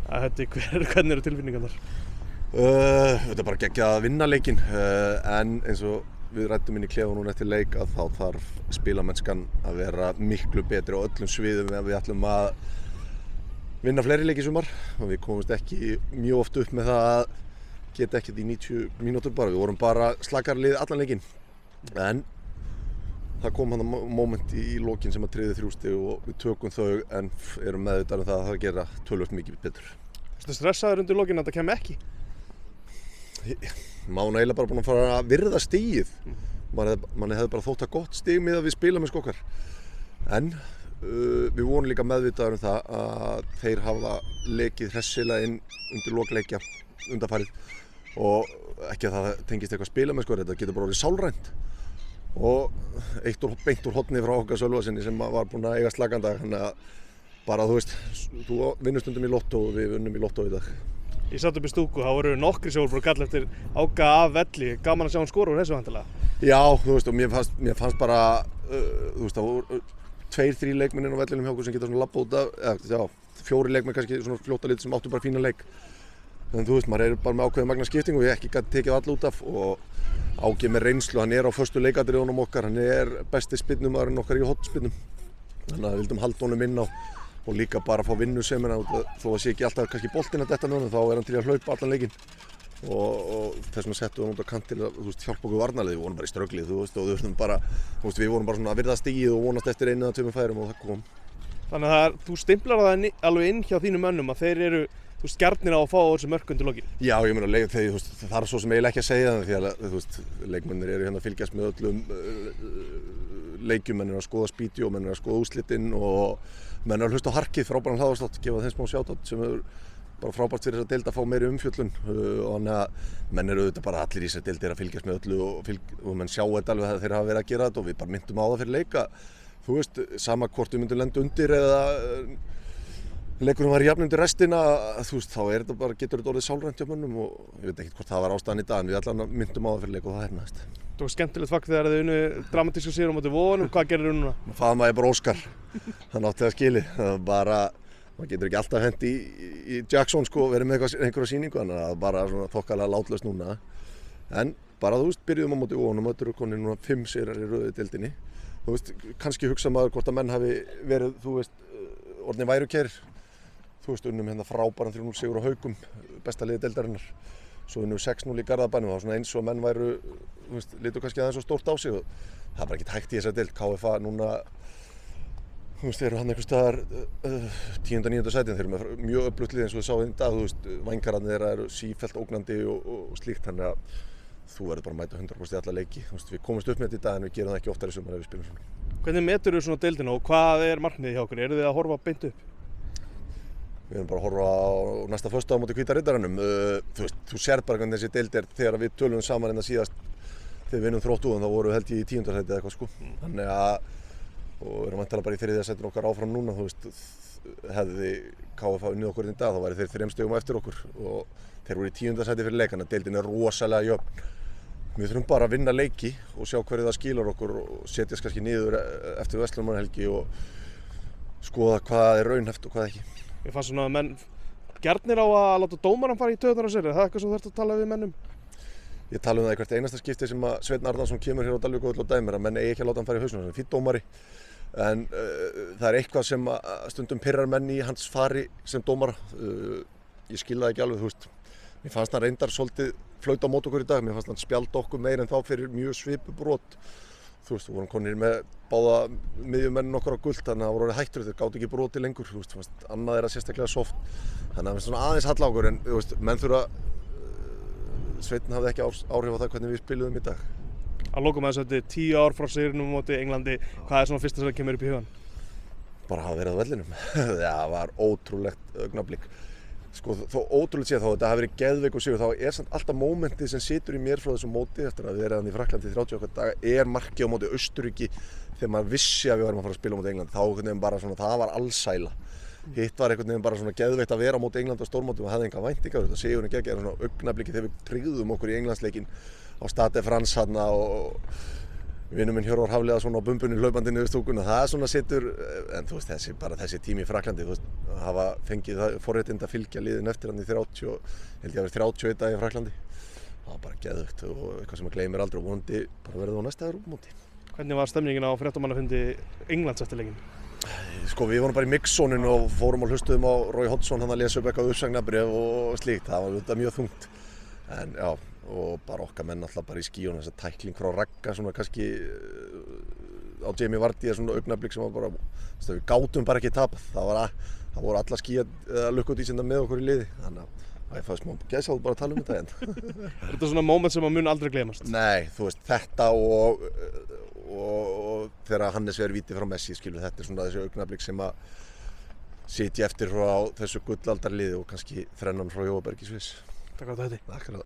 Hvernig eru tilfinningarnar? Þetta bara geggjað að vinna leikinn, en eins og við ræddum inn í klefa núna eftir leik að þá þarf spilamennskan að vera miklu betri á öllum sviðum ef við ætlum að vinna fleiri leiki í sumar og við komumst ekki mjög oft upp með það að geta ekkert í 90 mínútur bara. Við vorum bara slakarlið allan leikinn, en það kom hann moment í lokin sem að tryggði 3 stig og við tökum þau en erum meðvitaðir um það að það gera töluvert mikið betur. Ertu stressaður undir lokin að það kemur ekki? Mána eiginlega bara búin að fara að virða stigið. Manni hefði bara þótt að gott stig miðað við spilamennsku okkar. En við vorum líka meðvitaðir um það að þeir hafa lekið hressilega inn undir lokleikja undanfarið og ekki að það tengist eitthvað spilamennsku, þetta getur bara orðið sálrænt. Og beint úr horni frá okkar Sölvasinni sem var búinn að eiga slagandag, þannig að bara þú veist, þú vinnur stundum í lottó og við vinnum í lottó í dag. Ég satt upp í stúku, þá voru nokkri sem voru bara að kalla eftir Áka af velli, gaman að sjá hann skora úr þessu vantilega. Já, þú veist, og mér fannst bara, þú veist, það voru 2-3 leikmennir á vellinum hjá okkur sem geta svona labbað út af, 4 leikmenn kannski svona fljóta liti sem áttu bara fína leik. En þú veist, maður bara með ákveðið magna skiptingu og ég ekki gæti tekið alla út af og Áki með reynslu, hann á föstu leikadriðunum okkar, hann besti spyrnumaðurinn okkar í hornspyrnum. Þannig að við vildum halda honum inn á og líka bara fá vinnu sem þó að sé ekki alltaf kannski boltinn að detta með honum, þá hann til að hlaupa allan leikinn. Og þess vegna settum við hann út á kant til að hjálpa okkur varnarlið, við vorum bara í ströglið, þú veist, og við vorum bara svona að virða stigið og vonast eftir 1 eða 2 færum og það kom. Þannig að þú stimplar það alveg inn hjá þínum mönnum að þeir eru gjarnir á að fá þessu mörk undir lokin. Já, ég meina, það er svo sem eiginlega ekki að segja það því að leikmennir eru hérna að fylgjast með öllum leikjum, menn eru að skoða spídjó, menn eru að skoða úrslitin og menn eru að hlusta á Harkið, frábæran hlaðarstátt, gefa þeim smá sjátátt sem er bara frábært fyrir þessa deild að fá meiri umfjöllun og þannig að menn eru auðvitað bara allir í þessari deild að fylgjast með öllu og menn sjá þetta alveg að þeir hafa verið að gera þetta og við bara myndum á það fyrir leika. Þú veist, sama hvort við myndum lenda undir eða leikurinn var jafn undir restina, þú veist, þá þetta bara, getur þetta orðið sálrænt hjá mönnum og ég veit ekki hvort það var ástæðan í dag en við allan myndum á það fyrir leik og það hefnaðist. Það var skemmtilegt fakt þegar þið unnu dramatíska sigur á móti Vogunum, hvað gerir þú núna? Faðmaði bara Óskar, hann átti það skilið, bara maður getur ekki alltaf hent í Jackson sko, verið með einhverja sýningu, þannig að bara svona þokkalega látlaust núna. En bara þú veist, byrjuðum á móti Vogunum, þetta eru konið núna 5 sigrar í röðu deildinni. Þú veist, kannski hugsa maður hvort að menn hafi verið, þú veist, orðnir værukærir. Þú veist, unnum hérna frábæran 3-0 sigur á Haukum, besta liði deildarinnar. Svo unnum 6-0 í Garðabænum, það var svona eins og menn væru, þú veist, litu kannski aðeins svo stórt á sig og það er bara ekkert hægt í þessari deild. KFA núna, þú veist, þeir eru hann einhvers staðar 10.-9. sæti, þeir eru með mjög öflugt lið eins og þið sáðu í dag, þú veist, vængararnir þeirra eru sífellt ógnandi og slíkt, þannig að þú verður bara að mæta 100% í alla leiki. Þú veist, við komumst upp með þetta í dag en við gerum það ekki oftar í sumar ef við spilum svona. Hvernig meturðu svona deildina og hvað er markmiðið hjá okkur? Eru þið að horfa beint upp? Við erum bara að horfa á næsta föstudag á móti Hvíta Riddaranum. Þú veist, þú sérð bara hvernig þessi deild þegar við tölum saman hérna síðast þegar við vinnum Þróttúan, þá vorum við held ég í 10. sæti eða eitthvað sko. Þannig að, og við erum væntanlega bara í 3. sætinu okkar áfram núna, þú veist, hefði KFA unnið okkur í dag, þá væri þeir 3 stigum eftir okkur og þeir voru í 10. sæti fyrir leikana, deildin er rosalega jöfn. Við þurfum bara að vinna leiki og sjá hverju það skilar okkur og setjast kannski niður eftir Verslunarmannahelgi og skoða hvað er raunhæft og hvað ekki. Ég fann svona að menn gjarnir á að láta dómarann fara í taugarnar á sér, er það eitthvað sem þú þarft að tala við mennum? Ég tala það í hvert einasta skipti sem að Sveinn Arnarsson kemur hér á Dalvíkurvöll og dæmir að menn eigi ekki að láta hann fara í hausnum, hann er fínn dómari en það er eitthvað sem stundum pirrar menn í hans fari sem dómara. Ég skil það ekki alveg, þú veist. Mér fannst hann reyndar svolítið flauta á móti okkur í dag, mér fannst hann spjalda okkur meir en þá fyrir mjög svipubrot. Þú veist, við vorum konir með báða miðjumennin okkar á gult, þannig að það voru orðið hættur, þeir gátu ekki broti lengur, þú veist, annað er að sérstaklega soft. Þannig að það er svona aðeins halla okkur, en þú veist, menn þurfa, Sveinn hafði ekki áhrif á það hvernig við spiluðum í dag. Að lokum að þessu 10 ár frá sigrinum móti Englandi, hvað er svona fyrsta sem kemur upp í hugann? Bara hafa verið á vellinum. Það var ótrúlegt augnablik. Sko, þó ótrúlegt séð þá þetta hafi verið geðveik og sigur, þá er samt alltaf mómentið sem situr í mér frá þessu móti eftir að við erum í Frakklandi í 30 okkar daga er markið á móti Austurríki þegar maður vissi að við varum að fara að spila á móti England. Þá einhvern veginn bara svona, það var allsæla. Hitt var einhvern veginn bara svona geðveikt að vera á móti England á stórmóti og hafði enga væntingar. Þetta sigurinn geggjaður svona augnablikið þegar við tryggðum okkur í Englandsleikinn á Stade France þarna og vinur minn Hjörvar Hafliðason á bumbunni hlaupandi niður stúkuna, það svona situr, en þú veist þessi tími í Frakklandi, þú veist, hafa fengið það forréttind að fylgja liðin eftir hann í 30, held ég að vera 31 daga í Frakklandi, það var bara geðvögt og eitthvað sem maður gleymir aldrei og vonandi bara verður á næsta Evrópumóti. Hvernig var stemningin á fréttamannafundi Englands eftir leikinn? Sko við vorum bara í mixzóninu og fórum og hlustuðum á Roy Hodgson, hann að lesa upp eitthvað uppsagnarbréf og slíkt, það var auðvitað mjög þungt, en já. Og bara okkar menn alltaf bara í skíunum, þessa tækling frá Ragga svona kannski á Jamie Vardy svona augnablik sem var bara, við gátum bara ekki tapað, það voru alla lukkudísinda með okkur í liði, þannig að ég fæði smá gæsáð bara að tala þetta en. Er þetta svona moment sem að mun aldrei gleymast? Nei, þú veist, þetta og þegar Hannes verður víti frá Messi, skilur, þetta svona þessi augnablik sem að sitja eftir frá þessu gullaldarliði og kannski þrennan frá Jóaberg í Sviss. Takk fyrir þetta.